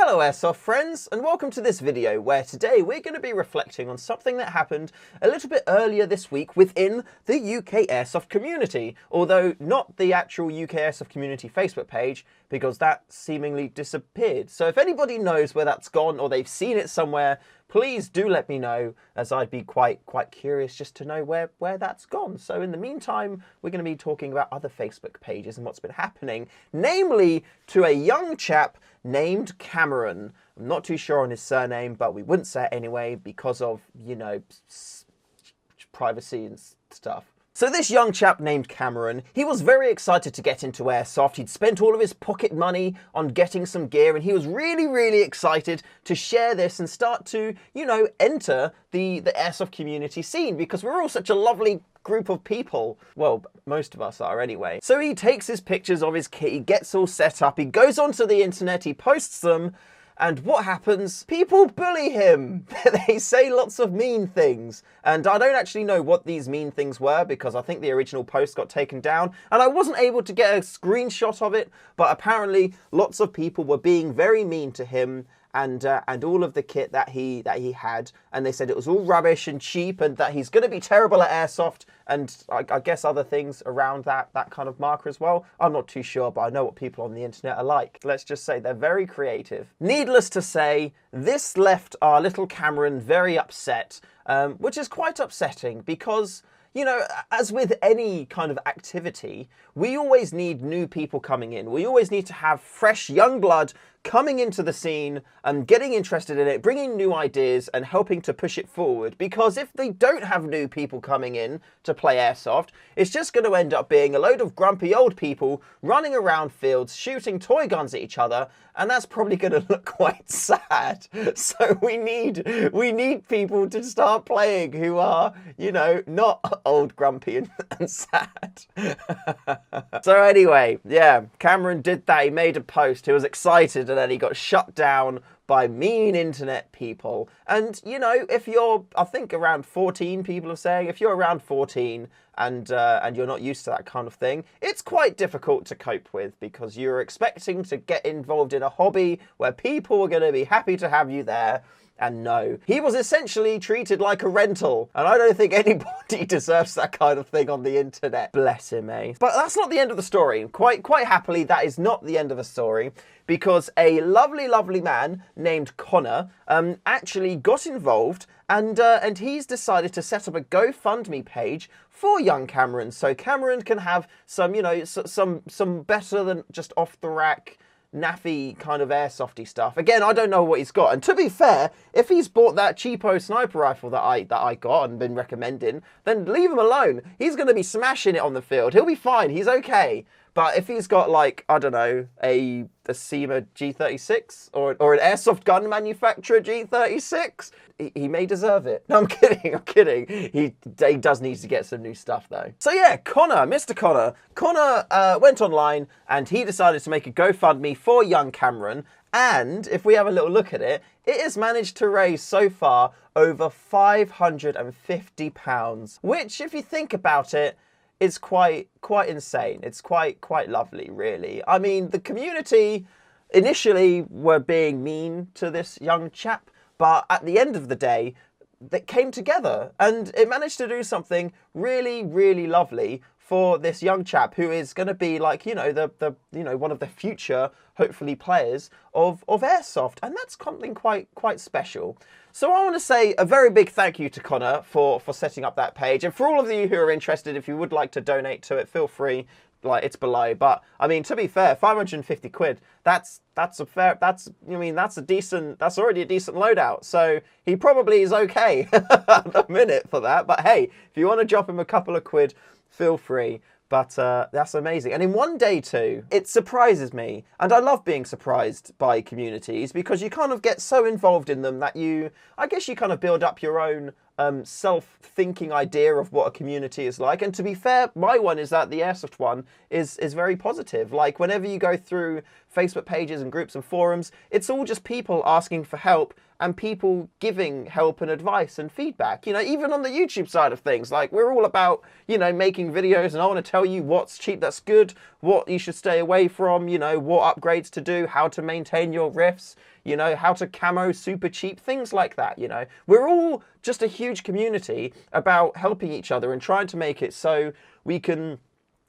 Hello Airsoft friends, and welcome to this video where today we're going to be reflecting on something that happened a little bit earlier this week within the UK Airsoft community, although not the actual UK Airsoft community Facebook page, because that seemingly disappeared. So if anybody knows where that's gone or they've seen it somewhere, please do let me know, as I'd be quite curious just to know where that's gone. So in the meantime, we're going to be talking about other Facebook pages and what's been happening, namely to a young chap named Cameron. I'm not too sure on his surname, but we wouldn't say it anyway because of, you know, privacy and stuff. So this young chap named Cameron, he was very excited to get into Airsoft. He'd spent all of his pocket money on getting some gear, and he was really excited to share this and start to, you know, enter the Airsoft community scene, because we're all such a lovely group of people. Well, most of us are anyway. So he takes his pictures of his kit, he gets all set up, he goes onto the internet, he posts them, and what happens? People bully him. They say lots of mean things. And I don't actually know what these mean things were, because I think the original post got taken down and I wasn't able to get a screenshot of it, but apparently lots of people were being very mean to him and all of the kit that he had, and they said it was all rubbish and cheap and that he's going to be terrible at Airsoft, and I guess other things around that kind of marker as well. I'm not too sure, but I know what people on the internet are like. Let's just say they're very creative. Needless to say, this left our little Cameron very upset, which is quite upsetting because, you know, as with any kind of activity, we always need new people coming in. We always need to have fresh young blood coming into the scene and getting interested in it, bringing new ideas and helping to push it forward. Because if they don't have new people coming in to play Airsoft, it's just going to end up being a load of grumpy old people running around fields, shooting toy guns at each other, and that's probably going to look quite sad. So we need people to start playing who are, you know, not old, grumpy and sad. So anyway, yeah, Cameron did that. He made a post. He was excited, and then he got shut down by mean internet people. And, you know, if you're, I think around 14, people are saying, if you're around 14 and you're not used to that kind of thing, it's quite difficult to cope with, because you're expecting to get involved in a hobby where people are going to be happy to have you there. And no, he was essentially treated like a rental, and I don't think anybody deserves that kind of thing on the internet. Bless him, eh? But that's not the end of the story. Quite happily, that is not the end of the story, because a lovely man named Connor actually got involved, and he's decided to set up a GoFundMe page for young Cameron, so Cameron can have some, you know, some better than just off the rack naffy kind of airsofty stuff. Again, I don't know what he's got, and to be fair, if he's bought that cheapo sniper rifle that I got and been recommending, then leave him alone. He's going to be smashing it on the field. He'll be fine. He's okay. But if he's got, like, I don't know, a SEMA G36 or an airsoft gun manufacturer G36, he may deserve it. No, I'm kidding. He does need to get some new stuff, though. So yeah, Mr. Connor went online and he decided to make a GoFundMe for young Cameron. And if we have a little look at it, it has managed to raise so far over £550, which, if you think about it, is quite insane. It's quite lovely, really. I mean, the community initially were being mean to this young chap, but at the end of the day, they came together and it managed to do something really lovely for this young chap, who is going to be, like, you know, the one of the future, hopefully, players of Airsoft, and that's something quite special. So I want to say a very big thank you to Connor for setting up that page, and for all of you who are interested, if you would like to donate to it, feel free. Like, it's below. But I mean, to be fair, 550 quid, that's already a decent loadout. So he probably is okay at the minute for that. But hey, if you want to drop him a couple of quid, feel free. But that's amazing. And in one day too, it surprises me. And I love being surprised by communities, because you kind of get so involved in them that I guess you kind of build up your own self-thinking idea of what a community is like. And to be fair, my one is that the Airsoft one is very positive. Like, whenever you go through Facebook pages and groups and forums. It's all just people asking for help and people giving help and advice and feedback. You know, even on the YouTube side of things, like we're all about, you know, making videos, and I want to tell you what's cheap that's good, what you should stay away from, you know, what upgrades to do, how to maintain your riffs, you know, how to camo super cheap, things like that, you know. We're all just a huge community about helping each other and trying to make it so we can,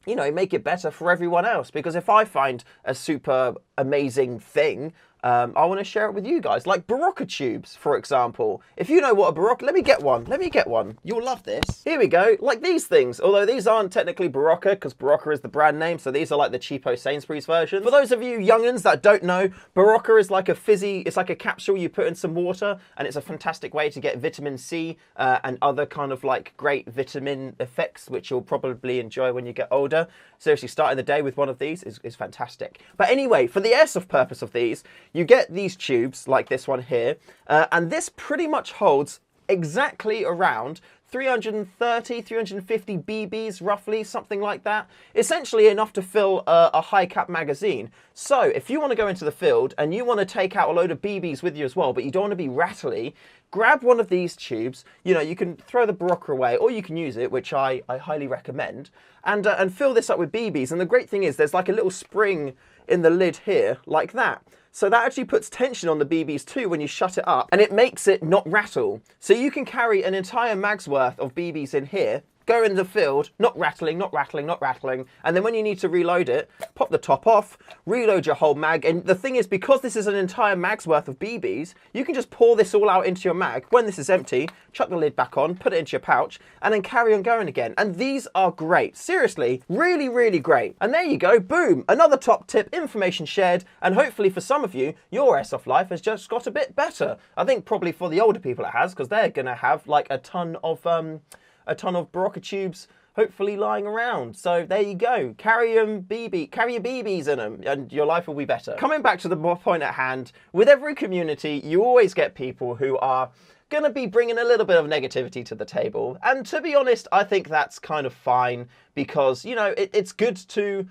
you know, make it better for everyone else. Because if I find a super amazing thing, I want to share it with you guys, like Barocca tubes, for example. If you know what a Barocca, let me get one. You'll love this. Here we go, like these things. Although these aren't technically Barocca, because Barocca is the brand name, so these are like the cheapo Sainsbury's version. For those of you young'uns that don't know, Barocca is like a fizzy, it's like a capsule you put in some water, and it's a fantastic way to get vitamin C and other kind of like great vitamin effects, which you'll probably enjoy when you get older. Seriously, starting the day with one of these is fantastic. But anyway, for the airsoft purpose of these, you get these tubes like this one here, and this pretty much holds exactly around 330, 350 BBs, roughly, something like that. Essentially enough to fill a high cap magazine. So if you want to go into the field and you want to take out a load of BBs with you as well, but you don't want to be rattly, grab one of these tubes. You know, you can throw the Barocca away, or you can use it, which I highly recommend, and fill this up with BBs. And the great thing is there's like a little spring in the lid here, like that. So that actually puts tension on the BBs too when you shut it up, and it makes it not rattle. So you can carry an entire mag's worth of BBs in here, go in the field, not rattling, not rattling, not rattling, and then when you need to reload it, pop the top off, reload your whole mag. And the thing is, because this is an entire mag's worth of BBs, you can just pour this all out into your mag. When this is empty, chuck the lid back on, put it into your pouch, and then carry on going again. And these are great. Seriously, really, really great. And there you go, boom, another top tip, information shared, and hopefully for some of you, your airsoft life has just got a bit better. I think probably for the older people it has, because they're gonna have like a ton of Barocca tubes hopefully lying around. So there you go. Carry your BBs in them and your life will be better. Coming back to the point at hand, with every community, you always get people who are going to be bringing a little bit of negativity to the table. And to be honest, I think that's kind of fine because, you know, it's good to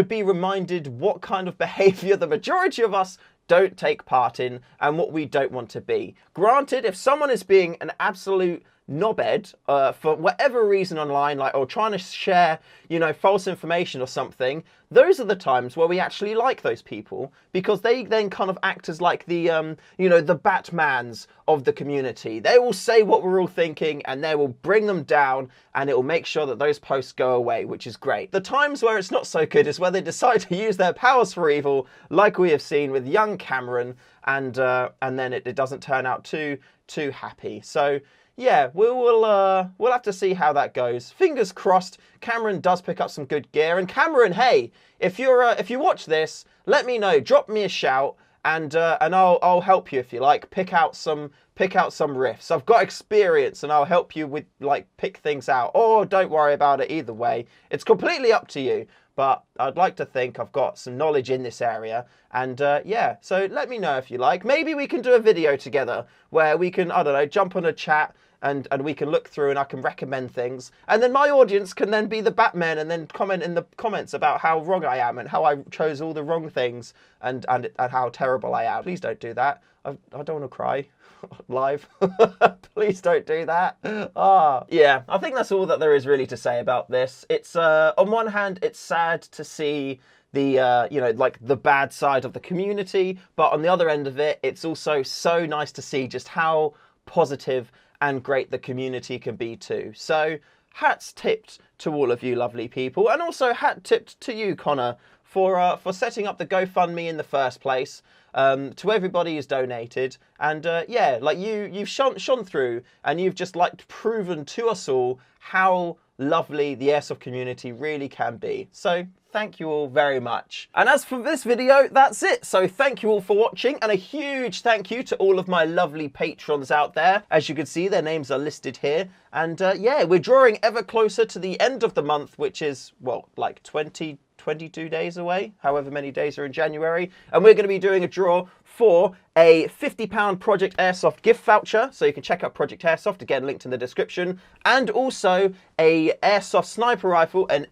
be reminded what kind of behavior the majority of us don't take part in and what we don't want to be. Granted, if someone is being an absolute knobhead for whatever reason online, like, or trying to share, you know, false information or something, those are the times where we actually like those people, because they then kind of act as like the, you know, the Batmans of the community. They will say what we're all thinking and they will bring them down, and it will make sure that those posts go away, which is great. The times where it's not so good is where they decide to use their powers for evil, like we have seen with young Cameron, and then it doesn't turn out too happy. So yeah, we'll have to see how that goes. Fingers crossed, Cameron does pick up some good gear. And Cameron, hey, if you watch this, let me know. Drop me a shout, and I'll help you if you like. Pick out some riffs. I've got experience, and I'll help you with like pick things out. Or don't worry about it either way. It's completely up to you. But I'd like to think I've got some knowledge in this area. And yeah, so let me know if you like. Maybe we can do a video together where we can, I don't know, jump on a chat and we can look through and I can recommend things. And then my audience can then be the Batman and then comment in the comments about how wrong I am and how I chose all the wrong things and how terrible I am. Please don't do that. I don't want to cry live. Please don't do that. Yeah, I think that's all that there is really to say about this. It's on one hand, it's sad to see the you know, like the bad side of the community, but on the other end of it, it's also so nice to see just how positive and great the community can be too. So hats tipped to all of you lovely people, and also hat tipped to you, Connor, for setting up the GoFundMe in the first place. To everybody who's donated, and yeah, like you've shone through, and you've just like proven to us all how lovely the airsoft community really can be. So thank you all very much. And as for this video, that's it. So thank you all for watching, and a huge thank you to all of my lovely patrons out there. As you can see, their names are listed here. And yeah, we're drawing ever closer to the end of the month, which is, well, like 22 days away, however many days are in January. And we're going to be doing a draw for a £50 Project Airsoft gift voucher. So you can check out Project Airsoft, again, linked in the description. And also a Airsoft sniper rifle, an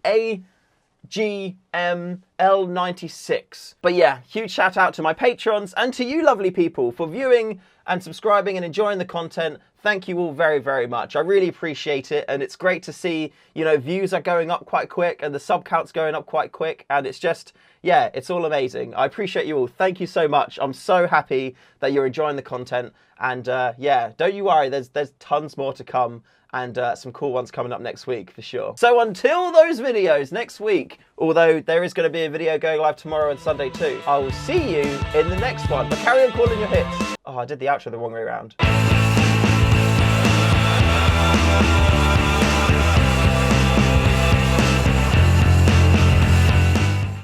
GML96. But yeah, huge shout out to my patrons and to you lovely people for viewing and subscribing and enjoying the content. Thank you all very, very much. I really appreciate it. And it's great to see, you know, views are going up quite quick and the sub count's going up quite quick. And it's just, yeah, it's all amazing. I appreciate you all. Thank you so much. I'm so happy that you're enjoying the content. And yeah, don't you worry, there's tons more to come. And some cool ones coming up next week for sure. So until those videos next week, although there is going to be a video going live tomorrow and Sunday too, I will see you in the next one. But carry on calling your hits. Oh, I did the outro the wrong way around.